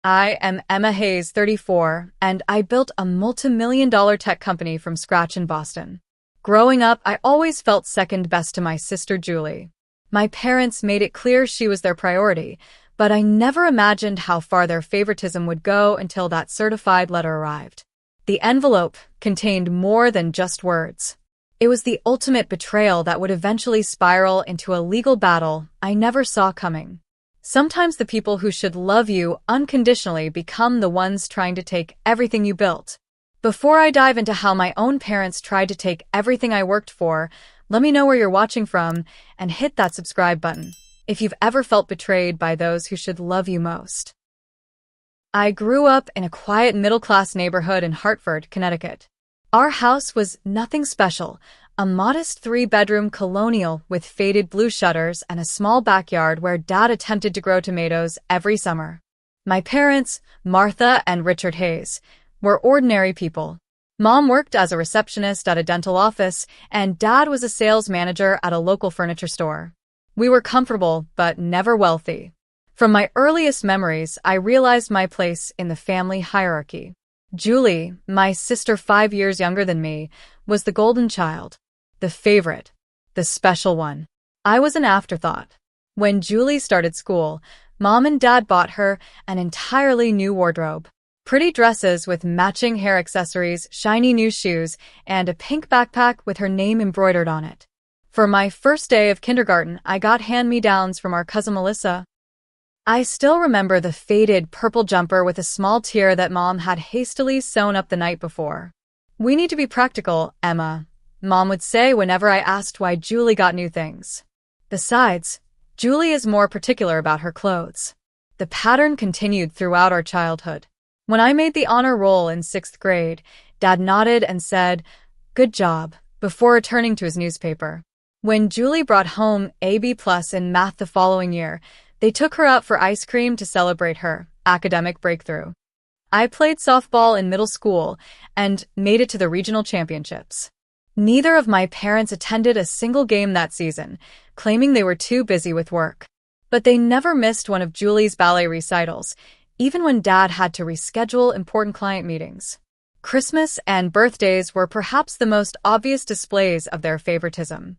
I am Emma Hayes, 34, and I built a multi-million-dollar tech company from scratch in Boston. Growing up, I always felt second best to my sister Julie. My parents made it clear she was their priority, but I never imagined how far their favoritism would go until that certified letter arrived. The envelope contained more than just words. It was the ultimate betrayal that would eventually spiral into a legal battle I never saw coming. Sometimes the people who should love you unconditionally become the ones trying to take everything you built. Before I dive into how my own parents tried to take everything I worked for, let me know where you're watching from and hit that subscribe button if you've ever felt betrayed by those who should love you most. I grew up in a quiet middle-class neighborhood in Hartford, Connecticut. Our house was nothing special, a modest 3-bedroom colonial with faded blue shutters and a small backyard where Dad attempted to grow tomatoes every summer. My parents, Martha and Richard Hayes, were ordinary people. Mom worked as a receptionist at a dental office, and Dad was a sales manager at a local furniture store. We were comfortable, but never wealthy. From my earliest memories, I realized my place in the family hierarchy. Julie, my sister 5 years younger than me, was the golden child. The favorite, the special one. I was an afterthought. When Julie started school, Mom and Dad bought her an entirely new wardrobe. Pretty dresses with matching hair accessories, shiny new shoes, and a pink backpack with her name embroidered on it. For my first day of kindergarten, I got hand-me-downs from our cousin Melissa. I still remember the faded purple jumper with a small tear that Mom had hastily sewn up the night before. "We need to be practical, Emma," Mom would say whenever I asked why Julie got new things. Besides, Julie is more particular about her clothes. The pattern continued throughout our childhood. When I made the honor roll in 6th grade, Dad nodded and said, "Good job," before returning to his newspaper. When Julie brought home a B+ in math the following year, they took her out for ice cream to celebrate her academic breakthrough. I played softball in middle school and made it to the regional championships. Neither of my parents attended a single game that season, claiming they were too busy with work. But they never missed one of Julie's ballet recitals, even when Dad had to reschedule important client meetings. Christmas and birthdays were perhaps the most obvious displays of their favoritism.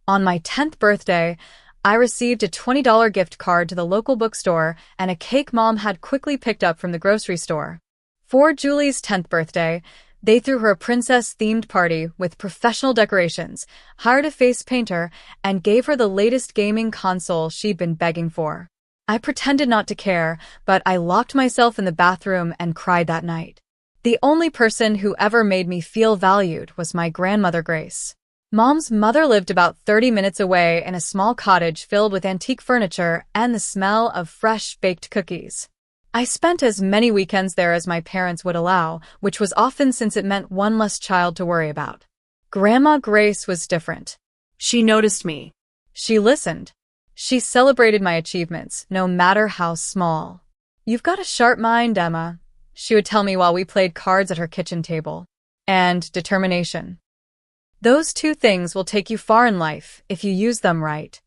On my 10th birthday, I received a $20 gift card to the local bookstore and a cake Mom had quickly picked up from the grocery store. For Julie's 10th birthday, they threw her a princess-themed party with professional decorations, hired a face painter, and gave her the latest gaming console she'd been begging for. I pretended not to care, but I locked myself in the bathroom and cried that night. The only person who ever made me feel valued was my grandmother Grace. Mom's mother lived about 30 minutes away in a small cottage filled with antique furniture and the smell of fresh baked cookies. I spent as many weekends there as my parents would allow, which was often since it meant one less child to worry about. Grandma Grace was different. She noticed me. She listened. She celebrated my achievements, no matter how small. "You've got a sharp mind, Emma," she would tell me while we played cards at her kitchen table. And determination. Those two things will take you far in life if you use them right.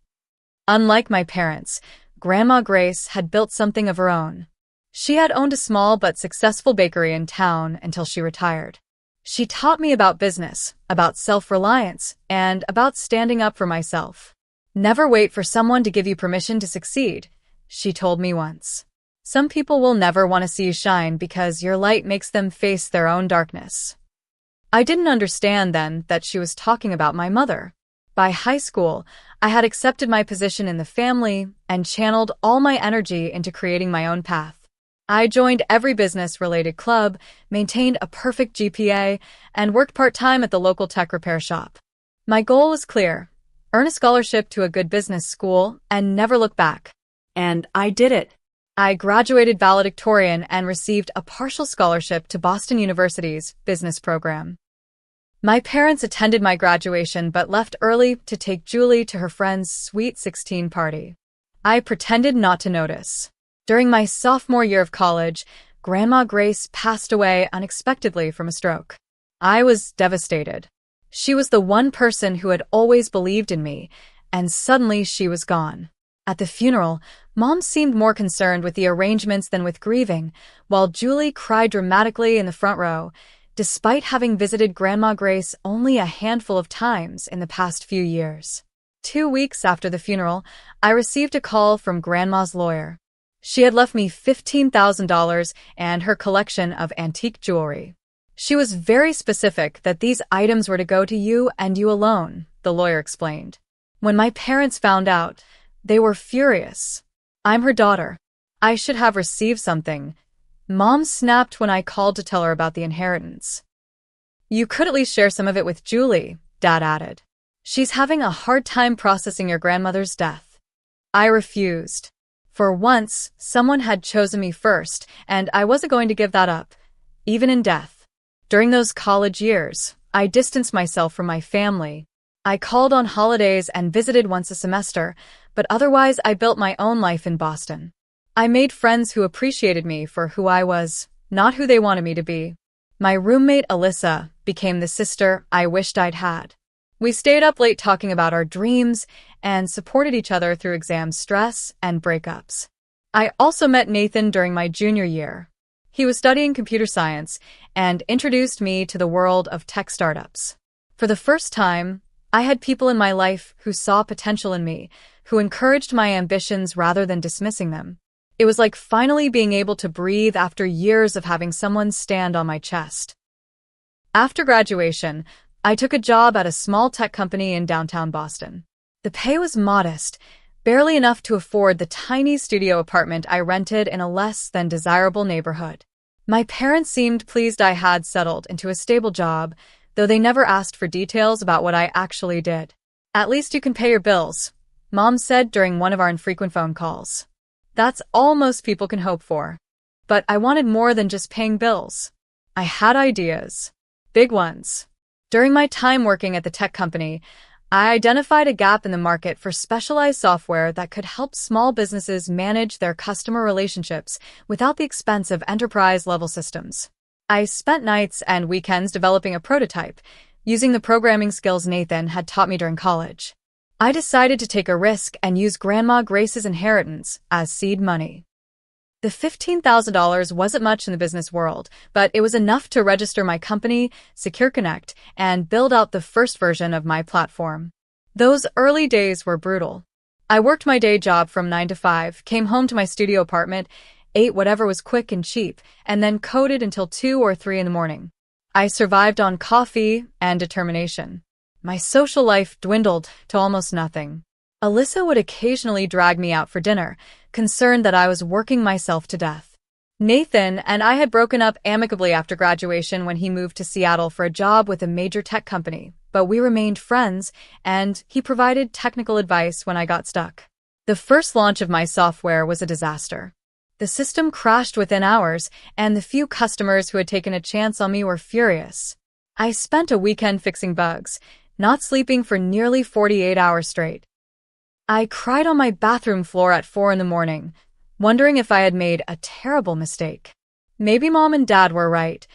Unlike my parents, Grandma Grace had built something of her own. She had owned a small but successful bakery in town until she retired. She taught me about business, about self-reliance, and about standing up for myself. "Never wait for someone to give you permission to succeed," she told me once. "Some people will never want to see you shine because your light makes them face their own darkness." I didn't understand then that she was talking about my mother. By high school, I had accepted my position in the family and channeled all my energy into creating my own path. I joined every business-related club, maintained a perfect GPA, and worked part-time at the local tech repair shop. My goal was clear: earn a scholarship to a good business school and never look back. And I did it. I graduated valedictorian and received a partial scholarship to Boston University's business program. My parents attended my graduation but left early to take Julie to her friend's Sweet 16 party. I pretended not to notice. During my sophomore year of college, Grandma Grace passed away unexpectedly from a stroke. I was devastated. She was the one person who had always believed in me, and suddenly she was gone. At the funeral, Mom seemed more concerned with the arrangements than with grieving, while Julie cried dramatically in the front row, despite having visited Grandma Grace only a handful of times in the past few years. 2 weeks after the funeral, I received a call from Grandma's lawyer. She had left me $15,000 and her collection of antique jewelry. She was very specific that these items were to go to you and you alone, the lawyer explained. When my parents found out, they were furious. I'm her daughter. I should have received something. Mom snapped when I called to tell her about the inheritance. You could at least share some of it with Julie, Dad added. She's having a hard time processing your grandmother's death. I refused. For once, someone had chosen me first, and I wasn't going to give that up, even in death. During those college years, I distanced myself from my family. I called on holidays and visited once a semester, but otherwise I built my own life in Boston. I made friends who appreciated me for who I was, not who they wanted me to be. My roommate Alyssa became the sister I wished I'd had. We stayed up late talking about our dreams and supported each other through exam stress and breakups. I also met Nathan during my junior year. He was studying computer science and introduced me to the world of tech startups. For the first time, I had people in my life who saw potential in me, who encouraged my ambitions rather than dismissing them. It was like finally being able to breathe after years of having someone stand on my chest. After graduation, I took a job at a small tech company in downtown Boston. The pay was modest, barely enough to afford the tiny studio apartment I rented in a less than desirable neighborhood. My parents seemed pleased I had settled into a stable job, though they never asked for details about what I actually did. At least you can pay your bills, Mom said during one of our infrequent phone calls. That's all most people can hope for. But I wanted more than just paying bills. I had ideas. Big ones. During my time working at the tech company, I identified a gap in the market for specialized software that could help small businesses manage their customer relationships without the expense of enterprise-level systems. I spent nights and weekends developing a prototype, using the programming skills Nathan had taught me during college. I decided to take a risk and use Grandma Grace's inheritance as seed money. The $15,000 wasn't much in the business world, but it was enough to register my company, Secure Connect, and build out the first version of my platform. Those early days were brutal. I worked my day job from 9 to 5, came home to my studio apartment, ate whatever was quick and cheap, and then coded until 2 or 3 in the morning. I survived on coffee and determination. My social life dwindled to almost nothing. Alyssa would occasionally drag me out for dinner, concerned that I was working myself to death. Nathan and I had broken up amicably after graduation when he moved to Seattle for a job with a major tech company, but we remained friends, and he provided technical advice when I got stuck. The first launch of my software was a disaster. The system crashed within hours, and the few customers who had taken a chance on me were furious. I spent a weekend fixing bugs, not sleeping for nearly 48 hours straight. I cried on my bathroom floor at 4 in the morning, wondering if I had made a terrible mistake. Maybe Mom and Dad were right,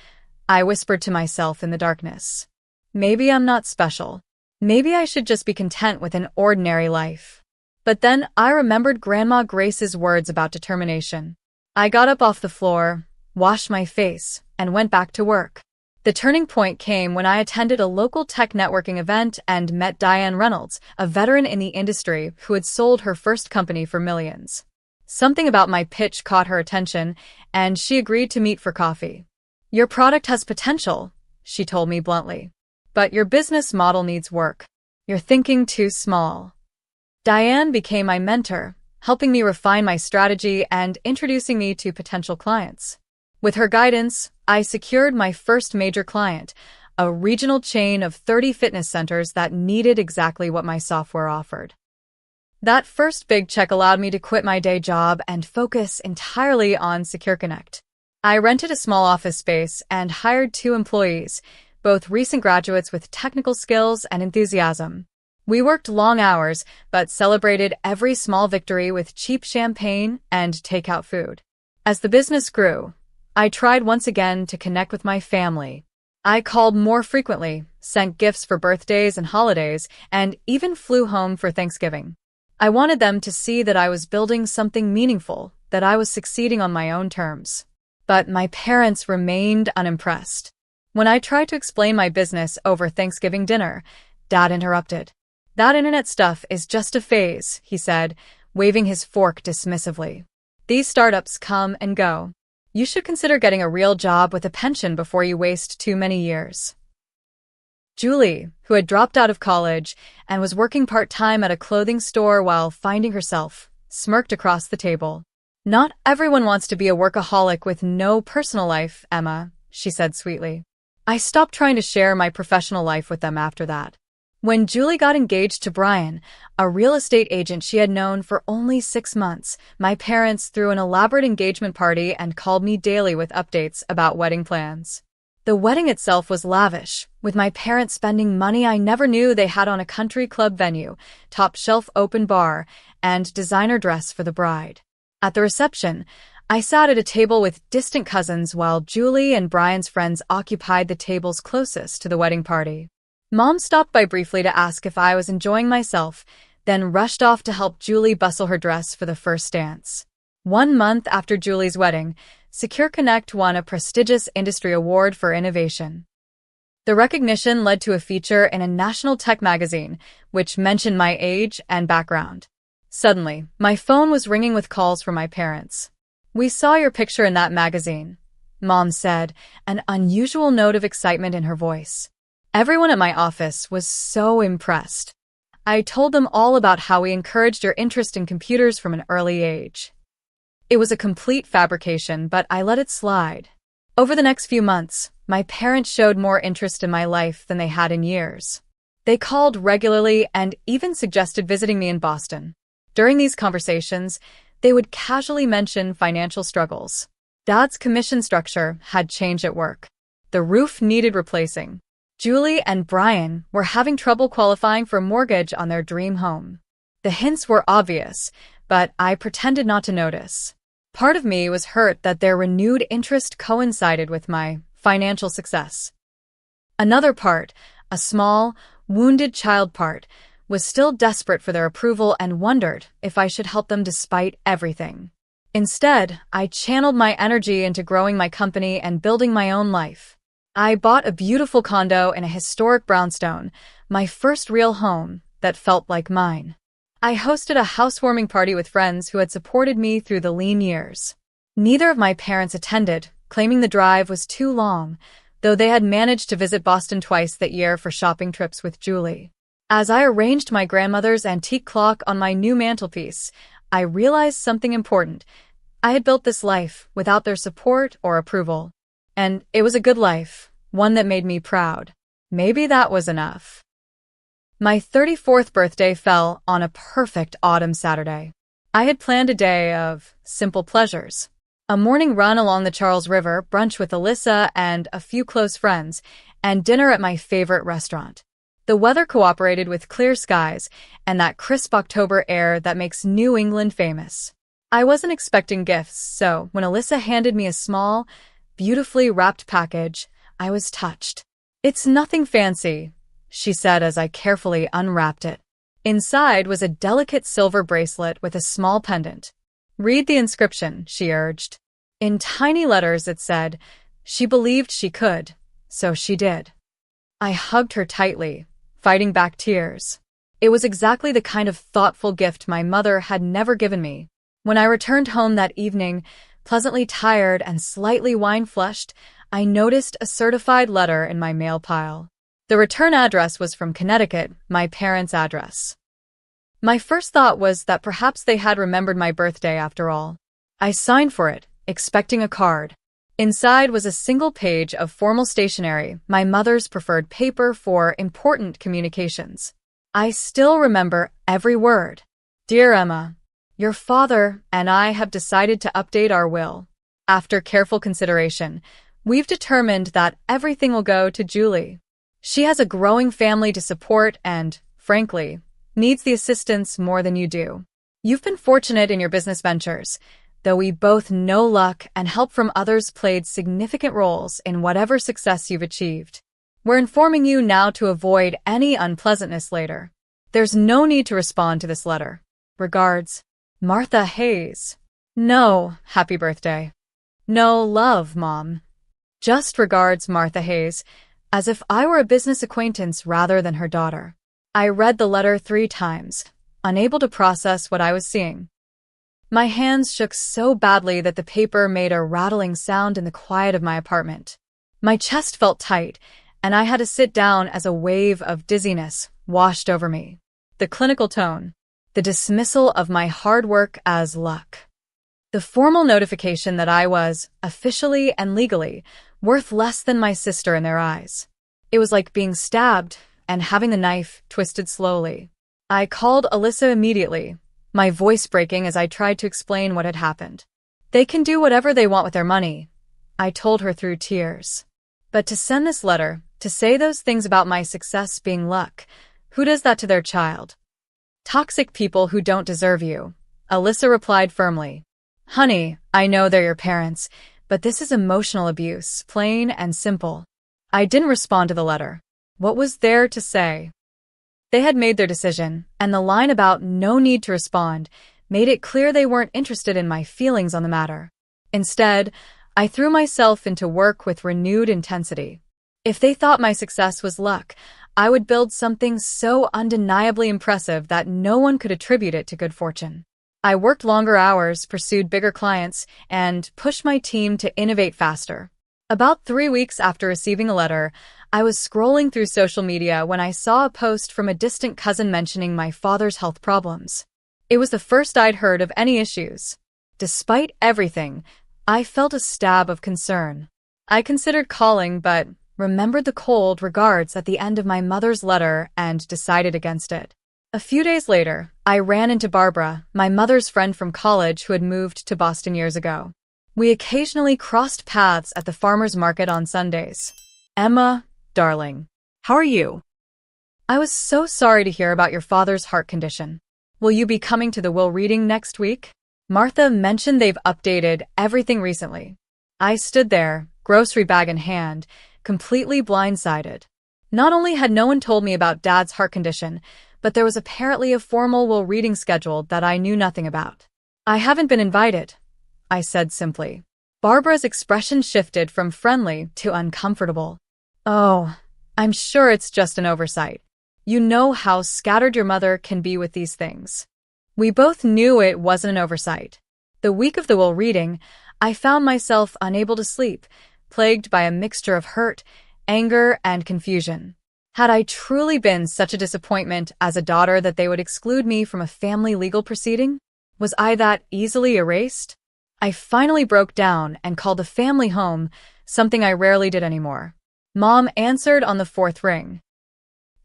I whispered to myself in the darkness. Maybe I'm not special. Maybe I should just be content with an ordinary life. But then I remembered Grandma Grace's words about determination. I got up off the floor, washed my face, and went back to work. The turning point came when I attended a local tech networking event and met Diane Reynolds, a veteran in the industry who had sold her first company for millions. Something about my pitch caught her attention, and she agreed to meet for coffee. Your product has potential, she told me bluntly. But your business model needs work. You're thinking too small. Diane became my mentor, helping me refine my strategy and introducing me to potential clients. With her guidance, I secured my first major client, a regional chain of 30 fitness centers that needed exactly what my software offered. That first big check allowed me to quit my day job and focus entirely on Secure Connect. I rented a small office space and hired 2 employees, both recent graduates with technical skills and enthusiasm. We worked long hours, but celebrated every small victory with cheap champagne and takeout food. As the business grew, I tried once again to connect with my family. I called more frequently, sent gifts for birthdays and holidays, and even flew home for Thanksgiving. I wanted them to see that I was building something meaningful, that I was succeeding on my own terms. But my parents remained unimpressed. When I tried to explain my business over Thanksgiving dinner, Dad interrupted. "That internet stuff is just a phase," he said, waving his fork dismissively. "These startups come and go. You should consider getting a real job with a pension before you waste too many years." Julie, who had dropped out of college and was working part-time at a clothing store while finding herself, smirked across the table. "Not everyone wants to be a workaholic with no personal life, Emma," she said sweetly. I stopped trying to share my professional life with them after that. When Julie got engaged to Brian, a real estate agent she had known for only 6 months, my parents threw an elaborate engagement party and called me daily with updates about wedding plans. The wedding itself was lavish, with my parents spending money I never knew they had on a country club venue, top-shelf open bar, and designer dress for the bride. At the reception, I sat at a table with distant cousins while Julie and Brian's friends occupied the tables closest to the wedding party. Mom stopped by briefly to ask if I was enjoying myself, then rushed off to help Julie bustle her dress for the first dance. 1 month after Julie's wedding, Secure Connect won a prestigious industry award for innovation. The recognition led to a feature in a national tech magazine, which mentioned my age and background. Suddenly, my phone was ringing with calls from my parents. "We saw your picture in that magazine," Mom said, an unusual note of excitement in her voice. Everyone at my office was so impressed. I told them all about how we encouraged your interest in computers from an early age. It was a complete fabrication, but I let it slide. Over the next few months, my parents showed more interest in my life than they had in years. They called regularly and even suggested visiting me in Boston. During these conversations, they would casually mention financial struggles. Dad's commission structure had changed at work. The roof needed replacing. Julie and Brian were having trouble qualifying for a mortgage on their dream home. The hints were obvious, but I pretended not to notice. Part of me was hurt that their renewed interest coincided with my financial success. Another part, a small, wounded child part, was still desperate for their approval and wondered if I should help them despite everything. Instead, I channeled my energy into growing my company and building my own life. I bought a beautiful condo in a historic brownstone, my first real home that felt like mine. I hosted a housewarming party with friends who had supported me through the lean years. Neither of my parents attended, claiming the drive was too long, though they had managed to visit Boston twice that year for shopping trips with Julie. As I arranged my grandmother's antique clock on my new mantelpiece, I realized something important. I had built this life without their support or approval. And it was a good life, one that made me proud. Maybe that was enough. My 34th birthday fell on a perfect autumn Saturday. I had planned a day of simple pleasures. A morning run along the Charles River, brunch with Alyssa and a few close friends, and dinner at my favorite restaurant. The weather cooperated with clear skies and that crisp October air that makes New England famous. I wasn't expecting gifts, so when Alyssa handed me a small, beautifully wrapped package, I was touched. "It's nothing fancy," she said as I carefully unwrapped it. Inside was a delicate silver bracelet with a small pendant. "Read the inscription," she urged. In tiny letters it said, "She believed she could, so she did." I hugged her tightly, fighting back tears. It was exactly the kind of thoughtful gift my mother had never given me. When I returned home that evening, pleasantly tired and slightly wine-flushed, I noticed a certified letter in my mail pile. The return address was from Connecticut, my parents' address. My first thought was that perhaps they had remembered my birthday after all. I signed for it, expecting a card. Inside was a single page of formal stationery, my mother's preferred paper for important communications. I still remember every word. "Dear Emma, your father and I have decided to update our will. After careful consideration, we've determined that everything will go to Julie. She has a growing family to support and, frankly, needs the assistance more than you do. You've been fortunate in your business ventures, though we both know luck and help from others played significant roles in whatever success you've achieved. We're informing you now to avoid any unpleasantness later. There's no need to respond to this letter. Regards, Martha Hayes. No, happy birthday. No love, Mom. Just regards, Martha Hayes, as if I were a business acquaintance rather than her daughter. I read the letter 3 times, unable to process what I was seeing. My hands shook so badly that the paper made a rattling sound in the quiet of my apartment. My chest felt tight, and I had to sit down as a wave of dizziness washed over me. The clinical tone, the dismissal of my hard work as luck. The formal notification that I was, officially and legally, worth less than my sister in their eyes. It was like being stabbed and having the knife twisted slowly. I called Alyssa immediately, my voice breaking as I tried to explain what had happened. They can do whatever they want with their money, I told her through tears. But to send this letter, to say those things about my success being luck, who does that to their child? Toxic people who don't deserve you, Alyssa replied firmly. Honey, I know they're your parents, but this is emotional abuse, plain and simple. I didn't respond to the letter. What was there to say? They had made their decision, and the line about no need to respond made it clear they weren't interested in my feelings on the matter. Instead, I threw myself into work with renewed intensity. If they thought my success was luck, I would build something so undeniably impressive that no one could attribute it to good fortune. I worked longer hours, pursued bigger clients, and pushed my team to innovate faster. About 3 weeks after receiving the letter, I was scrolling through social media when I saw a post from a distant cousin mentioning my father's health problems. It was the first I'd heard of any issues. Despite everything, I felt a stab of concern. I considered calling, but remembered the cold regards at the end of my mother's letter and decided against it. A few days later, I ran into Barbara, my mother's friend from college who had moved to Boston years ago. We occasionally crossed paths at the farmer's market on Sundays. Emma, darling, how are you? I was so sorry to hear about your father's heart condition. Will you be coming to the will reading next week? Martha mentioned they've updated everything recently. I stood there, grocery bag in hand, completely blindsided. Not only had no one told me about Dad's heart condition, but there was apparently a formal will reading scheduled that I knew nothing about. I haven't been invited, I said simply. Barbara's expression shifted from friendly to uncomfortable. Oh, I'm sure it's just an oversight. You know how scattered your mother can be with these things. We both knew it wasn't an oversight. The week of the will reading, I found myself unable to sleep, plagued by a mixture of hurt, anger, and confusion. Had I truly been such a disappointment as a daughter that they would exclude me from a family legal proceeding? Was I that easily erased? I finally broke down and called the family home, something I rarely did anymore. Mom answered on the 4th ring.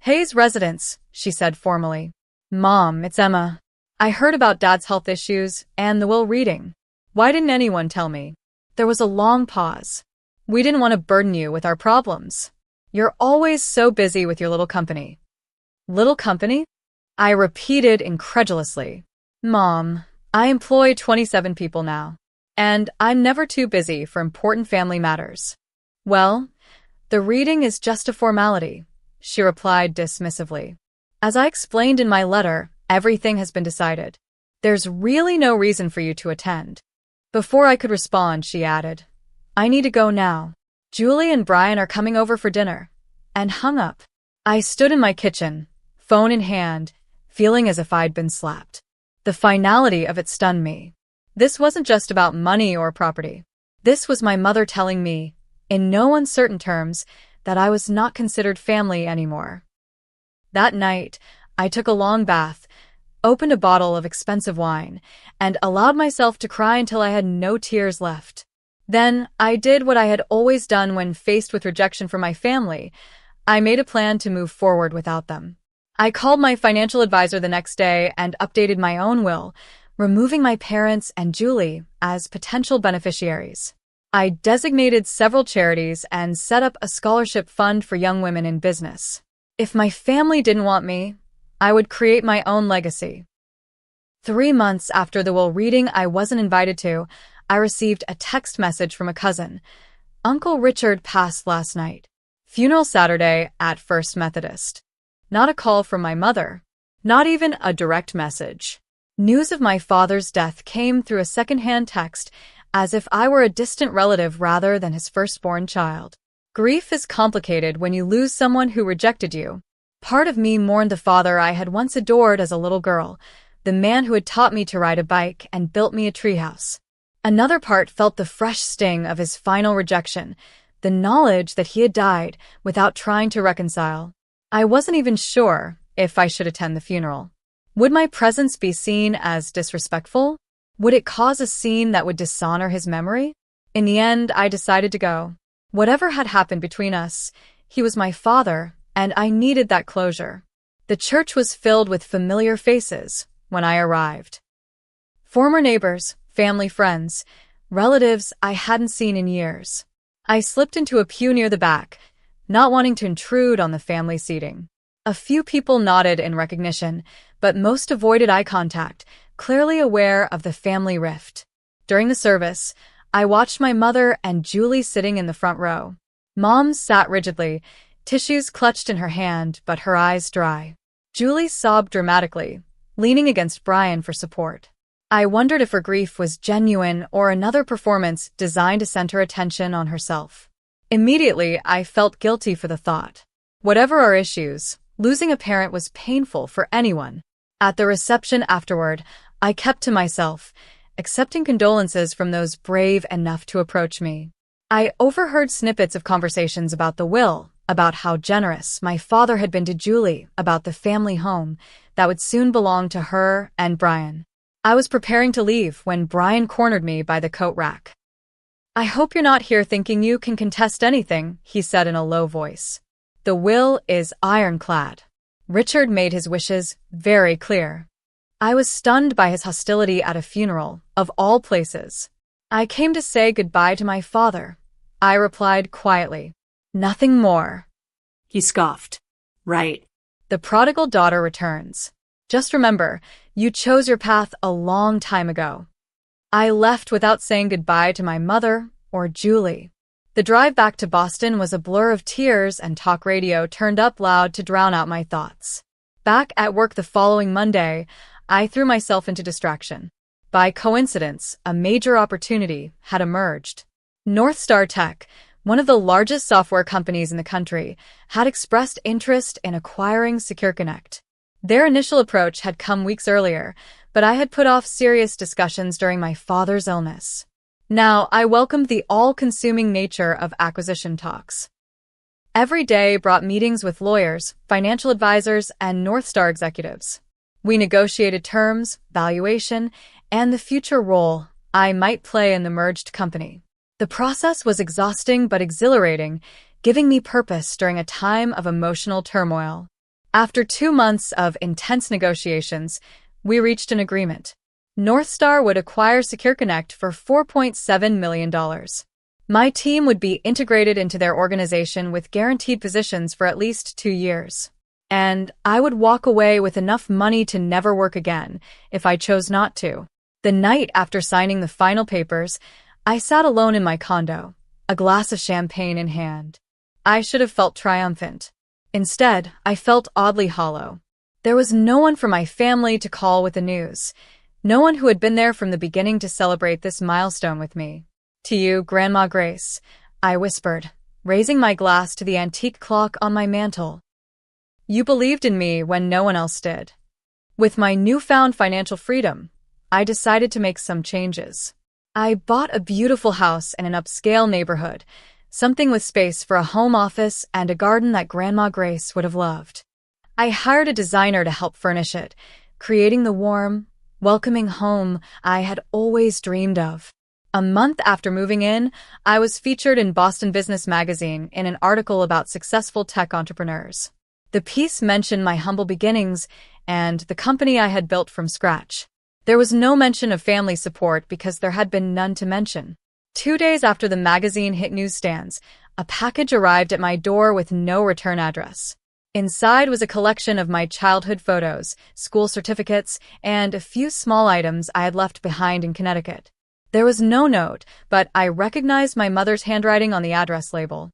Hayes residence, she said formally. Mom, it's Emma. I heard about Dad's health issues and the will reading. Why didn't anyone tell me? There was a long pause. We didn't want to burden you with our problems. You're always so busy with your little company. Little company? I repeated incredulously. Mom, I employ 27 people now, and I'm never too busy for important family matters. Well, the reading is just a formality, she replied dismissively. As I explained in my letter, everything has been decided. There's really no reason for you to attend. Before I could respond, she added, I need to go now. Julie and Brian are coming over for dinner, and hung up. I stood in my kitchen, phone in hand, feeling as if I'd been slapped. The finality of it stunned me. This wasn't just about money or property. This was my mother telling me, in no uncertain terms, that I was not considered family anymore. That night, I took a long bath, opened a bottle of expensive wine, and allowed myself to cry until I had no tears left. Then, I did what I had always done when faced with rejection from my family. I made a plan to move forward without them. I called my financial advisor the next day and updated my own will, removing my parents and Julie as potential beneficiaries. I designated several charities and set up a scholarship fund for young women in business. If my family didn't want me, I would create my own legacy. 3 months after the will reading I wasn't invited to, I received a text message from a cousin. Uncle Richard passed last night. Funeral Saturday at First Methodist. Not a call from my mother. Not even a direct message. News of my father's death came through a second-hand text, as if I were a distant relative rather than his firstborn child. Grief is complicated when you lose someone who rejected you. Part of me mourned the father I had once adored as a little girl, the man who had taught me to ride a bike and built me a treehouse. Another part felt the fresh sting of his final rejection, the knowledge that he had died without trying to reconcile. I wasn't even sure if I should attend the funeral. Would my presence be seen as disrespectful? Would it cause a scene that would dishonor his memory? In the end, I decided to go. Whatever had happened between us, he was my father, and I needed that closure. The church was filled with familiar faces when I arrived. Former neighbors, family friends, relatives I hadn't seen in years. I slipped into a pew near the back, not wanting to intrude on the family seating. A few people nodded in recognition, but most avoided eye contact, clearly aware of the family rift. During the service, I watched my mother and Julie sitting in the front row. Mom sat rigidly, tissues clutched in her hand, but her eyes dry. Julie sobbed dramatically, leaning against Brian for support. I wondered if her grief was genuine or another performance designed to center attention on herself. Immediately, I felt guilty for the thought. Whatever our issues, losing a parent was painful for anyone. At the reception afterward, I kept to myself, accepting condolences from those brave enough to approach me. I overheard snippets of conversations about the will, about how generous my father had been to Julie, about the family home that would soon belong to her and Brian. I was preparing to leave when Brian cornered me by the coat rack. "I hope you're not here thinking you can contest anything," he said in a low voice. "The will is ironclad." Richard made his wishes very clear. I was stunned by his hostility at a funeral, of all places. "I came to say goodbye to my father," I replied quietly. "Nothing more." He scoffed. "Right." The prodigal daughter returns. "Just remember, you chose your path a long time ago." I left without saying goodbye to my mother or Julie. The drive back to Boston was a blur of tears and talk radio turned up loud to drown out my thoughts. Back at work the following Monday, I threw myself into distraction. By coincidence, a major opportunity had emerged. North Star Tech, one of the largest software companies in the country, had expressed interest in acquiring Secure Connect. Their initial approach had come weeks earlier, but I had put off serious discussions during my father's illness. Now, I welcomed the all-consuming nature of acquisition talks. Every day brought meetings with lawyers, financial advisors, and North Star executives. We negotiated terms, valuation, and the future role I might play in the merged company. The process was exhausting but exhilarating, giving me purpose during a time of emotional turmoil. After 2 months of intense negotiations, we reached an agreement. North Star would acquire Secure Connect for $4.7 million. My team would be integrated into their organization with guaranteed positions for at least 2 years. And I would walk away with enough money to never work again, if I chose not to. The night after signing the final papers, I sat alone in my condo, a glass of champagne in hand. I should have felt triumphant. Instead, I felt oddly hollow. There was no one from my family to call with the news, no one who had been there from the beginning to celebrate this milestone with me. "To you, Grandma Grace," I whispered, raising my glass to the antique clock on my mantel. "You believed in me when no one else did." With my newfound financial freedom, I decided to make some changes. I bought a beautiful house in an upscale neighborhood, something with space for a home office and a garden that Grandma Grace would have loved. I hired a designer to help furnish it, creating the warm, welcoming home I had always dreamed of. A month after moving in, I was featured in Boston Business Magazine in an article about successful tech entrepreneurs. The piece mentioned my humble beginnings and the company I had built from scratch. There was no mention of family support because there had been none to mention. 2 days after the magazine hit newsstands, a package arrived at my door with no return address. Inside was a collection of my childhood photos, school certificates, and a few small items I had left behind in Connecticut. There was no note, but I recognized my mother's handwriting on the address label.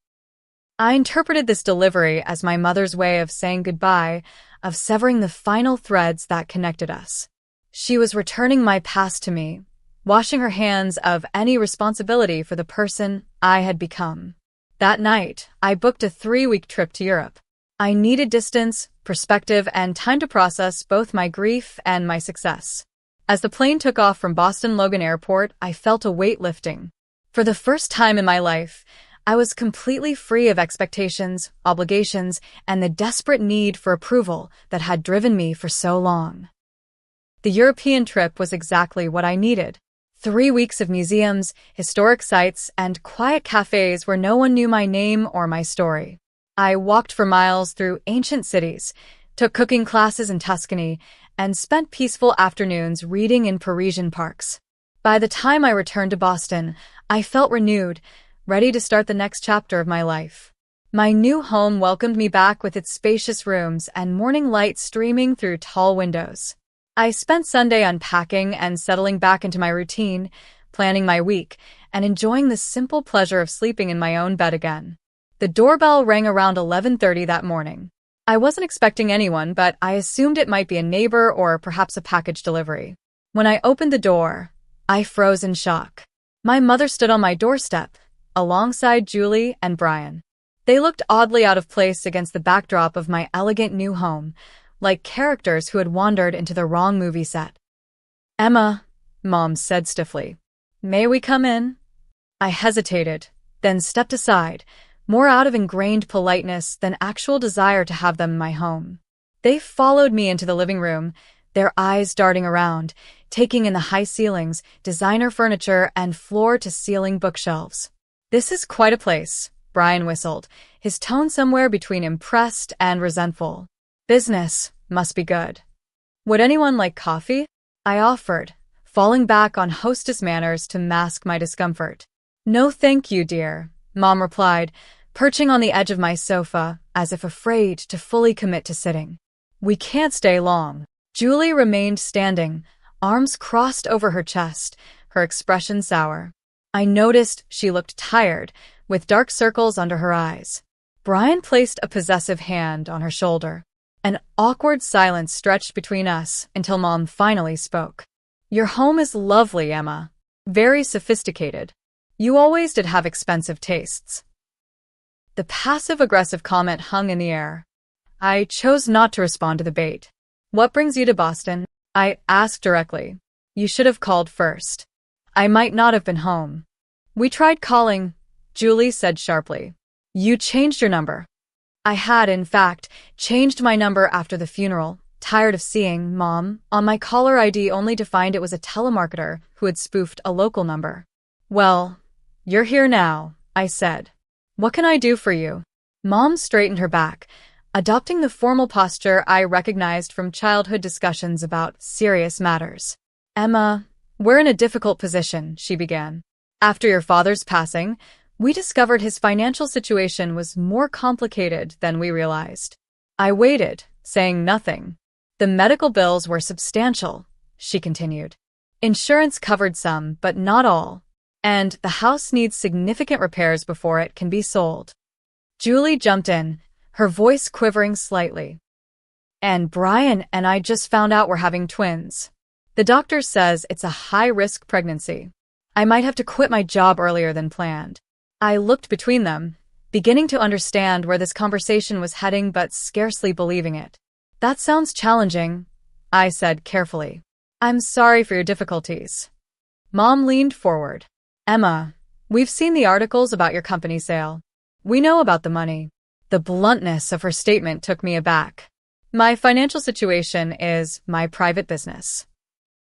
I interpreted this delivery as my mother's way of saying goodbye, of severing the final threads that connected us. She was returning my past to me, washing her hands of any responsibility for the person I had become. That night, I booked a 3-week trip to Europe. I needed distance, perspective, and time to process both my grief and my success. As the plane took off from Boston Logan Airport, I felt a weight lifting. For the first time in my life, I was completely free of expectations, obligations, and the desperate need for approval that had driven me for so long. The European trip was exactly what I needed. 3 weeks of museums, historic sites, and quiet cafes where no one knew my name or my story. I walked for miles through ancient cities, took cooking classes in Tuscany, and spent peaceful afternoons reading in Parisian parks. By the time I returned to Boston, I felt renewed, ready to start the next chapter of my life. My new home welcomed me back with its spacious rooms and morning light streaming through tall windows. I spent Sunday unpacking and settling back into my routine, planning my week, and enjoying the simple pleasure of sleeping in my own bed again. The doorbell rang around 11:30 that morning. I wasn't expecting anyone, but I assumed it might be a neighbor or perhaps a package delivery. When I opened the door, I froze in shock. My mother stood on my doorstep, alongside Julie and Brian. They looked oddly out of place against the backdrop of my elegant new home, like characters who had wandered into the wrong movie set. "Emma," Mom said stiffly. "May we come in?" I hesitated, then stepped aside, more out of ingrained politeness than actual desire to have them in my home. They followed me into the living room, their eyes darting around, taking in the high ceilings, designer furniture, and floor-to-ceiling bookshelves. "This is quite a place," Brian whistled, his tone somewhere between impressed and resentful. "Business must be good." "Would anyone like coffee?" I offered, falling back on hostess manners to mask my discomfort. "No thank you, dear," Mom replied, perching on the edge of my sofa, as if afraid to fully commit to sitting. "We can't stay long." Julie remained standing, arms crossed over her chest, her expression sour. I noticed she looked tired, with dark circles under her eyes. Brian placed a possessive hand on her shoulder. An awkward silence stretched between us until Mom finally spoke. "Your home is lovely, Emma. Very sophisticated. You always did have expensive tastes." The passive-aggressive comment hung in the air. I chose not to respond to the bait. "What brings you to Boston?" I asked directly. "You should have called first. I might not have been home." "We tried calling," Julie said sharply. "You changed your number." I had, in fact, changed my number after the funeral, tired of seeing Mom on my caller ID only to find it was a telemarketer who had spoofed a local number. "Well, you're here now," I said. "What can I do for you?" Mom straightened her back, adopting the formal posture I recognized from childhood discussions about serious matters. "Emma, we're in a difficult position," she began. "After your father's passing, we discovered his financial situation was more complicated than we realized." I waited, saying nothing. "The medical bills were substantial," she continued. "Insurance covered some, but not all. And the house needs significant repairs before it can be sold." Julie jumped in, her voice quivering slightly. "And Brian and I just found out we're having twins. The doctor says it's a high-risk pregnancy. I might have to quit my job earlier than planned." I looked between them, beginning to understand where this conversation was heading but scarcely believing it. "That sounds challenging," I said carefully. "I'm sorry for your difficulties." Mom leaned forward. "Emma, we've seen the articles about your company sale. We know about the money." The bluntness of her statement took me aback. "My financial situation is my private business."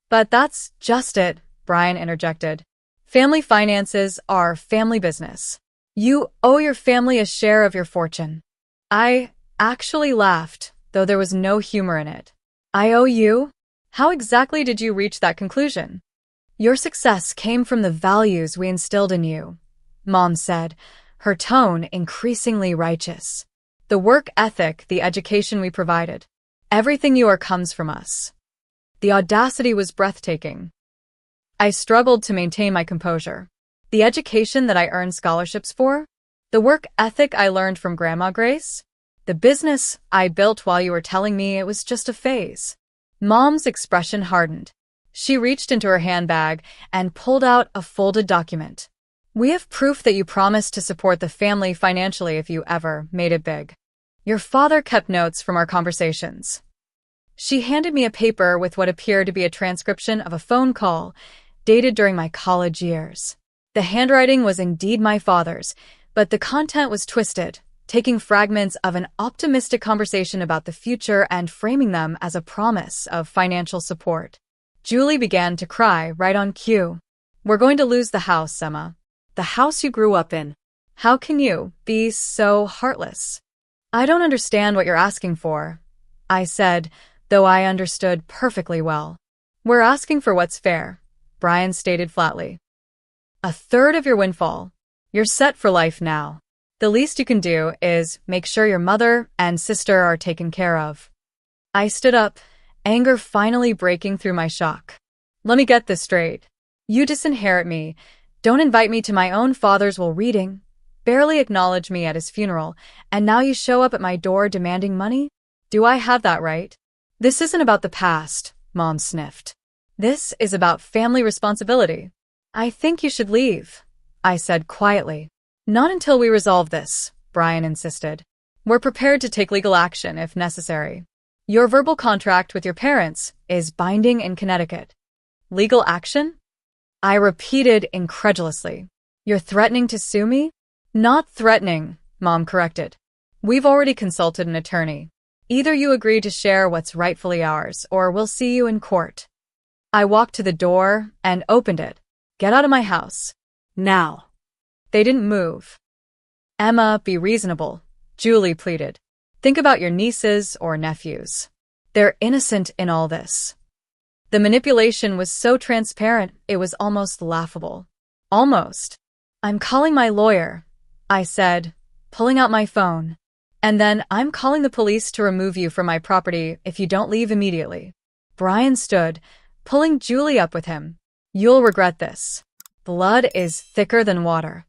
"But that's just it," Brian interjected. "Family finances are family business. You owe your family a share of your fortune." I actually laughed, though there was no humor in it. "I owe you? How exactly did you reach that conclusion?" "Your success came from the values we instilled in you," Mom said, her tone increasingly righteous. "The work ethic, the education we provided. Everything you are comes from us." The audacity was breathtaking. I struggled to maintain my composure. The education that I earned scholarships for? The work ethic I learned from Grandma Grace? The business I built while you were telling me it was just a phase? Mom's expression hardened. She reached into her handbag and pulled out a folded document. We have proof that you promised to support the family financially if you ever made it big. Your father kept notes from our conversations. She handed me a paper with what appeared to be a transcription of a phone call dated during my college years. The handwriting was indeed my father's, but the content was twisted, taking fragments of an optimistic conversation about the future and framing them as a promise of financial support. Julie began to cry right on cue. We're going to lose the house, Emma. The house you grew up in. How can you be so heartless? I don't understand what you're asking for, I said, though I understood perfectly well. We're asking for what's fair, Brian stated flatly. A third of your windfall. You're set for life now. The least you can do is make sure your mother and sister are taken care of. I stood up, anger finally breaking through my shock. Let me get this straight. You disinherit me, don't invite me to my own father's will reading, barely acknowledge me at his funeral, and now you show up at my door demanding money? Do I have that right? This isn't about the past, Mom sniffed. This is about family responsibility. I think you should leave, I said quietly. Not until we resolve this, Brian insisted. We're prepared to take legal action if necessary. Your verbal contract with your parents is binding in Connecticut. Legal action? I repeated incredulously. You're threatening to sue me? Not threatening, Mom corrected. We've already consulted an attorney. Either you agree to share what's rightfully ours, or we'll see you in court. I walked to the door and opened it. Get out of my house. Now. They didn't move. Emma, be reasonable, Julie pleaded. Think about your nieces or nephews. They're innocent in all this. The manipulation was so transparent, it was almost laughable. Almost. I'm calling my lawyer, I said, pulling out my phone. And then I'm calling the police to remove you from my property if you don't leave immediately. Brian stood, pulling Julie up with him. You'll regret this. Blood is thicker than water.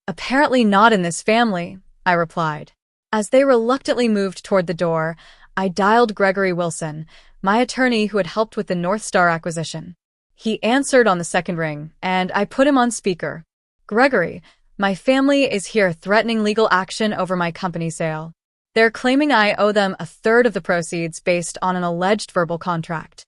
Apparently not in this family, I replied. As they reluctantly moved toward the door, I dialed Gregory Wilson, my attorney who had helped with the North Star acquisition. He answered on the second ring, and I put him on speaker. Gregory, my family is here threatening legal action over my company sale. They're claiming I owe them a third of the proceeds based on an alleged verbal contract.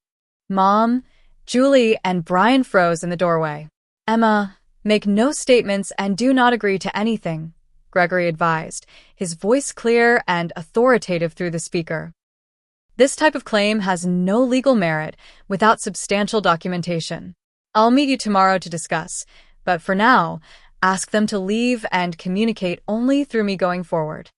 Mom, Julie, and Brian froze in the doorway. Emma, make no statements and do not agree to anything, Gregory advised, his voice clear and authoritative through the speaker. This type of claim has no legal merit without substantial documentation. I'll meet you tomorrow to discuss, but for now, ask them to leave and communicate only through me going forward.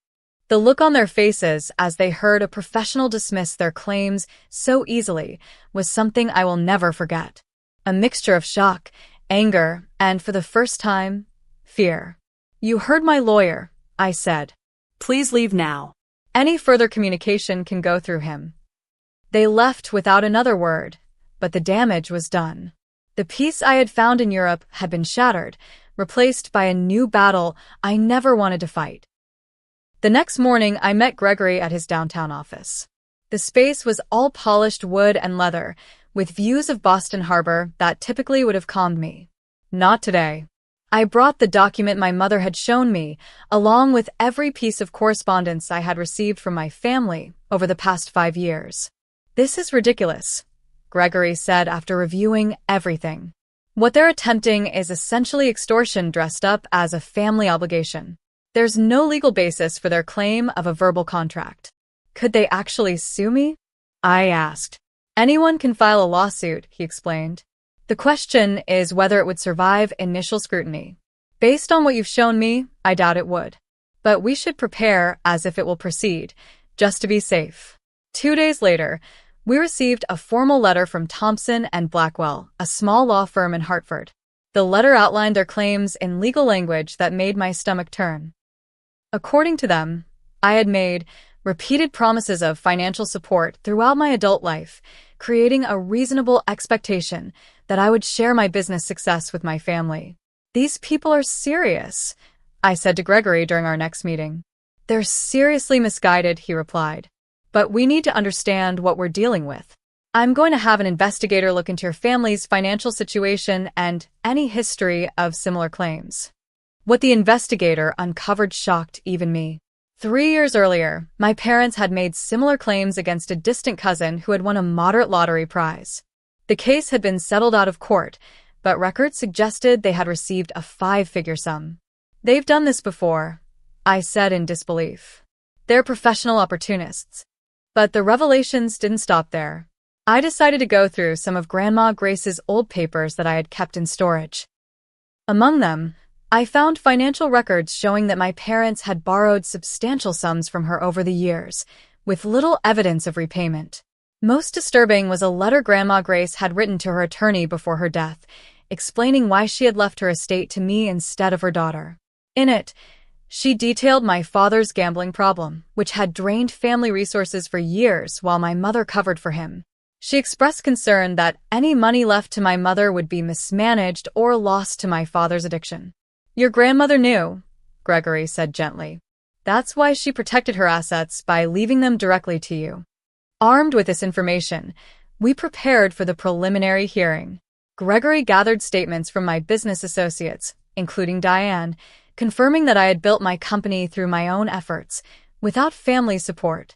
The look on their faces as they heard a professional dismiss their claims so easily was something I will never forget. A mixture of shock, anger, and for the first time, fear. You heard my lawyer, I said. Please leave now. Any further communication can go through him. They left without another word, but the damage was done. The peace I had found in Europe had been shattered, replaced by a new battle I never wanted to fight. The next morning, I met Gregory at his downtown office. The space was all polished wood and leather, with views of Boston Harbor that typically would have calmed me. Not today. I brought the document my mother had shown me, along with every piece of correspondence I had received from my family over the past 5 years. This is ridiculous, Gregory said after reviewing everything. What they're attempting is essentially extortion dressed up as a family obligation. There's no legal basis for their claim of a verbal contract. Could they actually sue me? I asked. Anyone can file a lawsuit, he explained. The question is whether it would survive initial scrutiny. Based on what you've shown me, I doubt it would. But we should prepare as if it will proceed, just to be safe. 2 days later, we received a formal letter from Thompson and Blackwell, a small law firm in Hartford. The letter outlined their claims in legal language that made my stomach turn. According to them, I had made repeated promises of financial support throughout my adult life, creating a reasonable expectation that I would share my business success with my family. These people are serious, I said to Gregory during our next meeting. They're seriously misguided, he replied. But we need to understand what we're dealing with. I'm going to have an investigator look into your family's financial situation and any history of similar claims. What the investigator uncovered shocked even me. 3 years earlier, my parents had made similar claims against a distant cousin who had won a moderate lottery prize. The case had been settled out of court, but records suggested they had received a 5-figure sum. They've done this before, I said in disbelief. They're professional opportunists. But the revelations didn't stop there. I decided to go through some of Grandma Grace's old papers that I had kept in storage. Among them, I found financial records showing that my parents had borrowed substantial sums from her over the years, with little evidence of repayment. Most disturbing was a letter Grandma Grace had written to her attorney before her death, explaining why she had left her estate to me instead of her daughter. In it, she detailed my father's gambling problem, which had drained family resources for years while my mother covered for him. She expressed concern that any money left to my mother would be mismanaged or lost to my father's addiction. Your grandmother knew, Gregory said gently. That's why she protected her assets by leaving them directly to you. Armed with this information, we prepared for the preliminary hearing. Gregory gathered statements from my business associates, including Diane, confirming that I had built my company through my own efforts, without family support.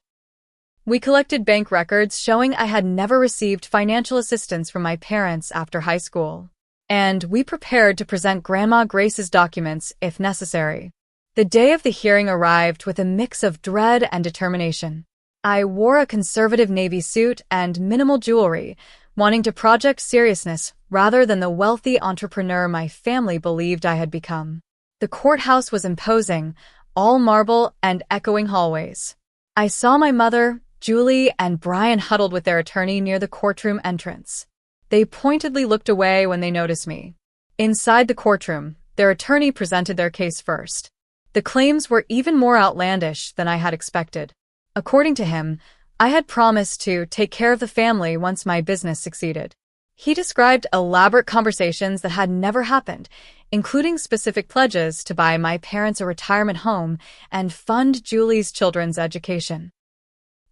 We collected bank records showing I had never received financial assistance from my parents after high school. And we prepared to present Grandma Grace's documents if necessary. The day of the hearing arrived with a mix of dread and determination. I wore a conservative navy suit and minimal jewelry, wanting to project seriousness rather than the wealthy entrepreneur my family believed I had become. The courthouse was imposing, all marble and echoing hallways. I saw my mother, Julie, and Brian huddled with their attorney near the courtroom entrance. They pointedly looked away when they noticed me. Inside the courtroom, their attorney presented their case first. The claims were even more outlandish than I had expected. According to him, I had promised to take care of the family once my business succeeded. He described elaborate conversations that had never happened, including specific pledges to buy my parents a retirement home and fund Julie's children's education.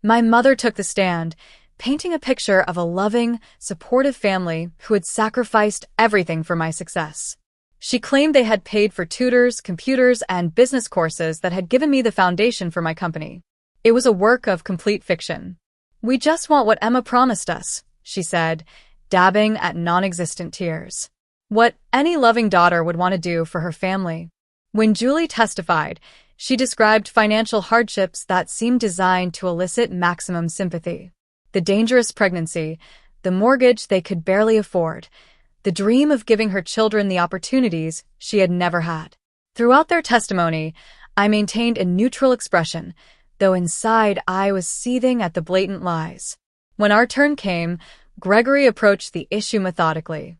My mother took the stand, painting a picture of a loving, supportive family who had sacrificed everything for my success. She claimed they had paid for tutors, computers, and business courses that had given me the foundation for my company. It was a work of complete fiction. We just want what Emma promised us, she said, dabbing at non-existent tears. What any loving daughter would want to do for her family. When Julie testified, she described financial hardships that seemed designed to elicit maximum sympathy. The dangerous pregnancy, the mortgage they could barely afford, the dream of giving her children the opportunities she had never had. Throughout their testimony, I maintained a neutral expression, though inside I was seething at the blatant lies. When our turn came, Gregory approached the issue methodically.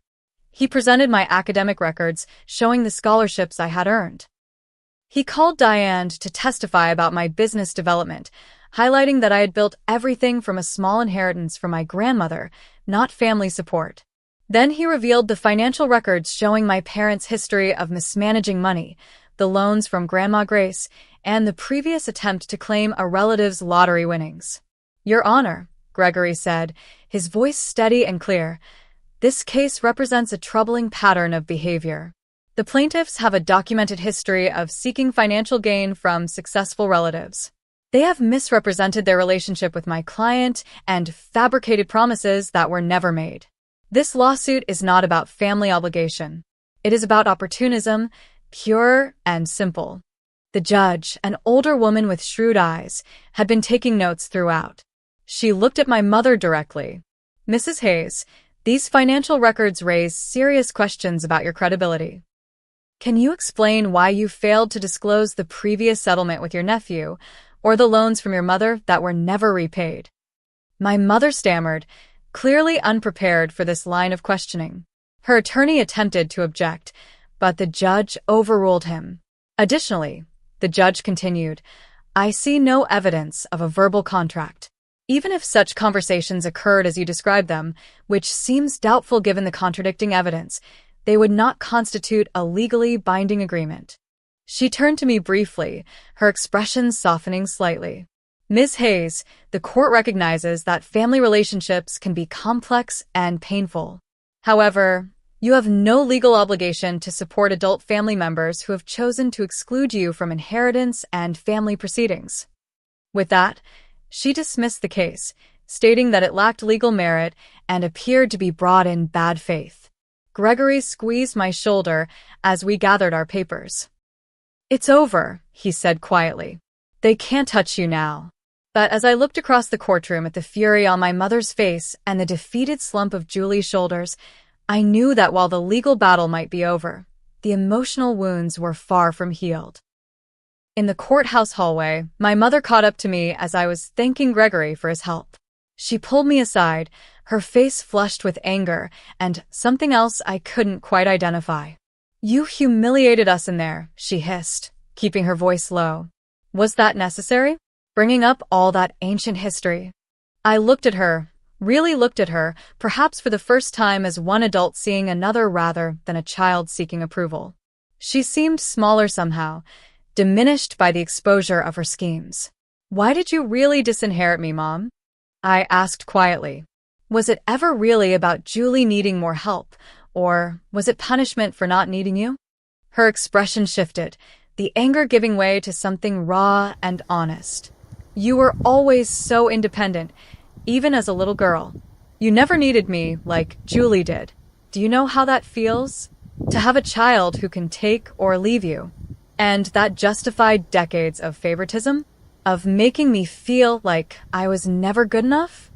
He presented my academic records, showing the scholarships I had earned. He called Diane to testify about my business development, highlighting that I had built everything from a small inheritance from my grandmother, not family support. Then he revealed the financial records showing my parents' history of mismanaging money, the loans from Grandma Grace, and the previous attempt to claim a relative's lottery winnings. Your Honor, Gregory said, his voice steady and clear, this case represents a troubling pattern of behavior. The plaintiffs have a documented history of seeking financial gain from successful relatives. They have misrepresented their relationship with my client and fabricated promises that were never made. This lawsuit is not about family obligation. It is about opportunism, pure and simple. The judge, an older woman with shrewd eyes, had been taking notes throughout. She looked at my mother directly. Mrs. Hayes, these financial records raise serious questions about your credibility. Can you explain why you failed to disclose the previous settlement with your nephew, or the loans from your mother that were never repaid? My mother stammered, clearly unprepared for this line of questioning. Her attorney attempted to object, but the judge overruled him. Additionally, the judge continued, I see no evidence of a verbal contract. Even if such conversations occurred as you described them, which seems doubtful given the contradicting evidence, they would not constitute a legally binding agreement. She turned to me briefly, her expression softening slightly. Ms. Hayes, the court recognizes that family relationships can be complex and painful. However, you have no legal obligation to support adult family members who have chosen to exclude you from inheritance and family proceedings. With that, she dismissed the case, stating that it lacked legal merit and appeared to be brought in bad faith. Gregory squeezed my shoulder as we gathered our papers. "It's over," he said quietly. "They can't touch you now." But as I looked across the courtroom at the fury on my mother's face and the defeated slump of Julie's shoulders, I knew that while the legal battle might be over, the emotional wounds were far from healed. In the courthouse hallway, my mother caught up to me as I was thanking Gregory for his help. She pulled me aside, her face flushed with anger and something else I couldn't quite identify. "You humiliated us in there," she hissed, keeping her voice low. "Was that necessary? Bringing up all that ancient history?" I looked at her, really looked at her, perhaps for the first time as one adult seeing another rather than a child seeking approval. She seemed smaller somehow, diminished by the exposure of her schemes. "Why did you really disinherit me, Mom?" I asked quietly. Was it ever really about Julie needing more help, or was it punishment for not needing you? Her expression shifted, the anger giving way to something raw and honest. "You were always so independent, even as a little girl. You never needed me like Julie did. Do you know how that feels? To have a child who can take or leave you. And that justified decades of favoritism? Of making me feel like I was never good enough?"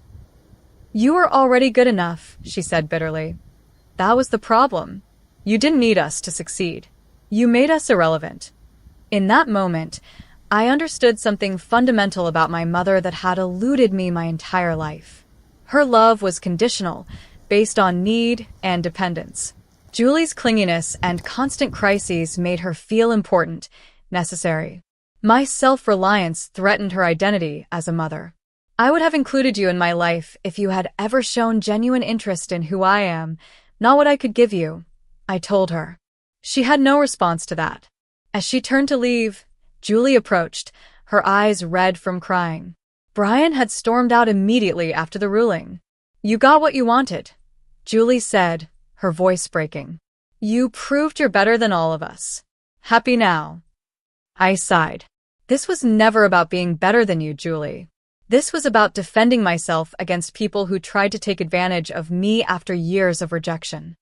"You were already good enough," she said bitterly. "That was the problem. You didn't need us to succeed. You made us irrelevant." In that moment, I understood something fundamental about my mother that had eluded me my entire life. Her love was conditional, based on need and dependence. Julie's clinginess and constant crises made her feel important, necessary. My self-reliance threatened her identity as a mother. "I would have included you in my life if you had ever shown genuine interest in who I am, not what I could give you," I told her. She had no response to that. As she turned to leave, Julie approached, her eyes red from crying. Brian had stormed out immediately after the ruling. "You got what you wanted," Julie said, her voice breaking. "You proved you're better than all of us. Happy now." I sighed. This was never about being better than you, Julie. This was about defending myself against people who tried to take advantage of me after years of rejection.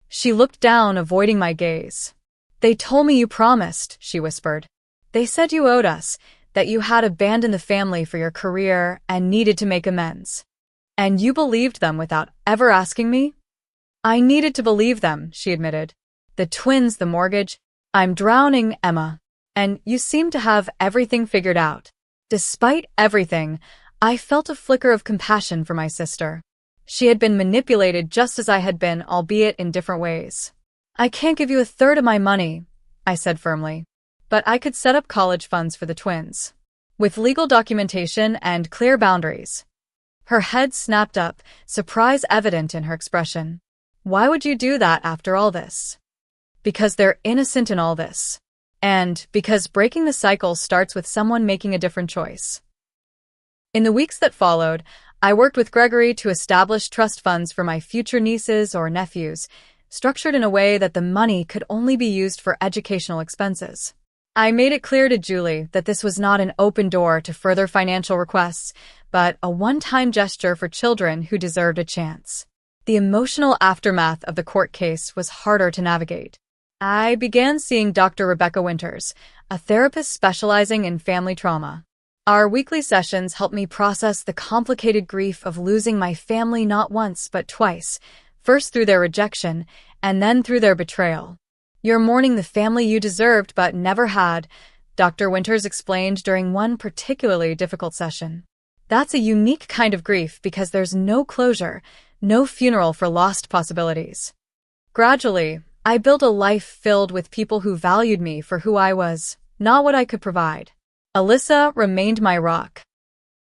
She looked down, avoiding my gaze. "They told me you promised," she whispered. "They said you owed us, that you had abandoned the family for your career and needed to make amends. And you believed them without ever asking me?" "I needed to believe them," she admitted. "The twins, the mortgage. I'm drowning, Emma. And you seem to have everything figured out." Despite everything, I felt a flicker of compassion for my sister. She had been manipulated just as I had been, albeit in different ways. "I can't give you a third of my money," I said firmly. "But I could set up college funds for the twins. With legal documentation and clear boundaries." Her head snapped up, surprise evident in her expression. "Why would you do that after all this?" "Because they're innocent in all this. And because breaking the cycle starts with someone making a different choice." In the weeks that followed, I worked with Gregory to establish trust funds for my future nieces or nephews, structured in a way that the money could only be used for educational expenses. I made it clear to Julie that this was not an open door to further financial requests, but a one-time gesture for children who deserved a chance. The emotional aftermath of the court case was harder to navigate. I began seeing Dr. Rebecca Winters, a therapist specializing in family trauma. Our weekly sessions helped me process the complicated grief of losing my family not once but twice, first through their rejection and then through their betrayal. "You're mourning the family you deserved but never had," Dr. Winters explained during one particularly difficult session. "That's a unique kind of grief because there's no closure, no funeral for lost possibilities." Gradually, I built a life filled with people who valued me for who I was, not what I could provide. Alyssa remained my rock.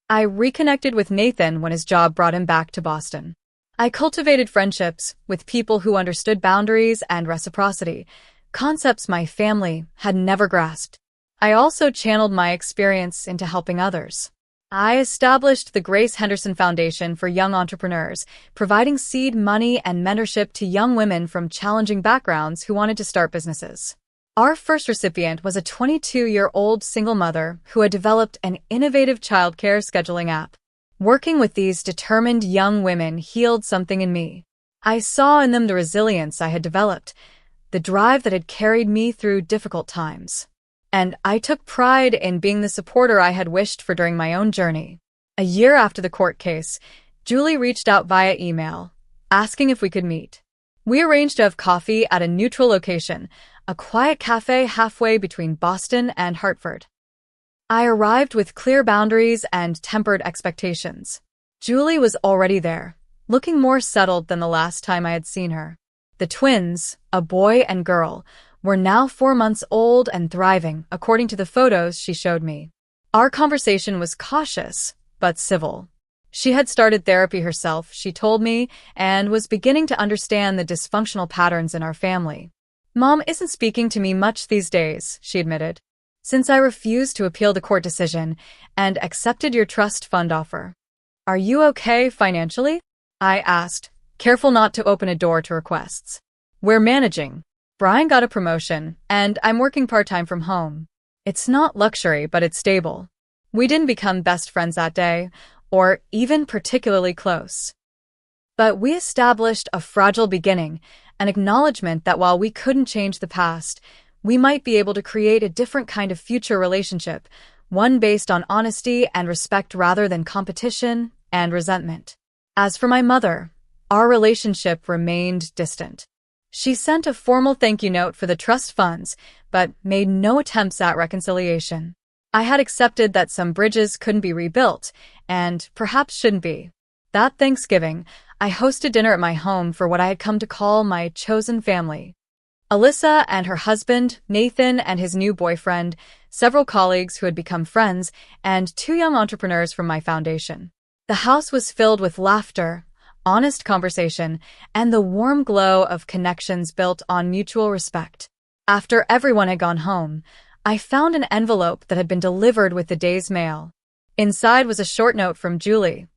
I reconnected with Nathan when his job brought him back to Boston. I cultivated friendships with people who understood boundaries and reciprocity, concepts my family had never grasped. I also channeled my experience into helping others. I established the Grace Henderson Foundation for Young Entrepreneurs, providing seed money and mentorship to young women from challenging backgrounds who wanted to start businesses. Our first recipient was a 22-year-old single mother who had developed an innovative childcare scheduling app. Working with these determined young women healed something in me. I saw in them the resilience I had developed, the drive that had carried me through difficult times. And I took pride in being the supporter I had wished for during my own journey. A year after the court case, Julie reached out via email, asking if we could meet. We arranged to have coffee at a neutral location, a quiet cafe halfway between Boston and Hartford. I arrived with clear boundaries and tempered expectations. Julie was already there, looking more settled than the last time I had seen her. The twins, a boy and girl, were now 4 months old and thriving, according to the photos she showed me. Our conversation was cautious, but civil. She had started therapy herself, she told me, and was beginning to understand the dysfunctional patterns in our family. Mom isn't speaking to me much these days, she admitted, since I refused to appeal the court decision and accepted your trust fund offer. Are you okay financially? I asked, careful not to open a door to requests. We're managing. Brian got a promotion, and I'm working part-time from home. It's not luxury, but it's stable. We didn't become best friends that day, or even particularly close. But we established a fragile beginning, an acknowledgement that while we couldn't change the past, we might be able to create a different kind of future relationship, one based on honesty and respect rather than competition and resentment. As for my mother, our relationship remained distant. She sent a formal thank you note for the trust funds, but made no attempts at reconciliation. I had accepted that some bridges couldn't be rebuilt, and perhaps shouldn't be. That Thanksgiving, I hosted dinner at my home for what I had come to call my chosen family. Alyssa and her husband, Nathan and his new boyfriend, several colleagues who had become friends, and 2 young entrepreneurs from my foundation. The house was filled with laughter, honest conversation, and the warm glow of connections built on mutual respect. After everyone had gone home, I found an envelope that had been delivered with the day's mail. Inside was a short note from Julie.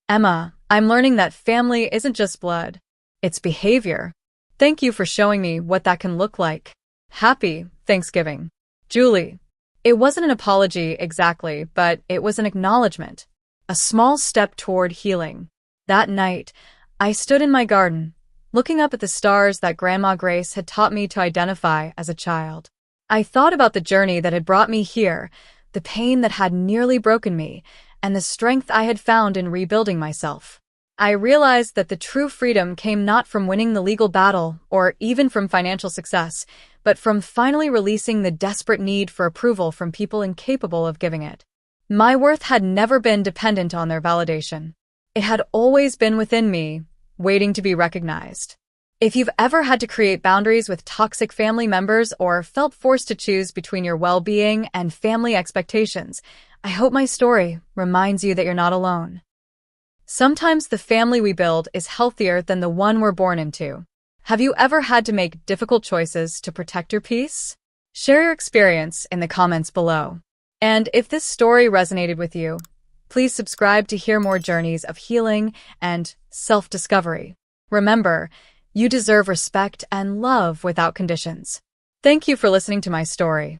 Emma, I'm learning that family isn't just blood. It's behavior. Thank you for showing me what that can look like. Happy Thanksgiving. Julie. It wasn't an apology exactly, but it was an acknowledgement. A small step toward healing. That night, I stood in my garden, looking up at the stars that Grandma Grace had taught me to identify as a child. I thought about the journey that had brought me here, the pain that had nearly broken me, and the strength I had found in rebuilding myself. I realized that the true freedom came not from winning the legal battle or even from financial success, but from finally releasing the desperate need for approval from people incapable of giving it. My worth had never been dependent on their validation. It had always been within me, waiting to be recognized. If you've ever had to create boundaries with toxic family members or felt forced to choose between your well-being and family expectations, I hope my story reminds you that you're not alone. Sometimes the family we build is healthier than the one we're born into. Have you ever had to make difficult choices to protect your peace? Share your experience in the comments below. And if this story resonated with you, please subscribe to hear more journeys of healing and self-discovery. Remember, you deserve respect and love without conditions. Thank you for listening to my story.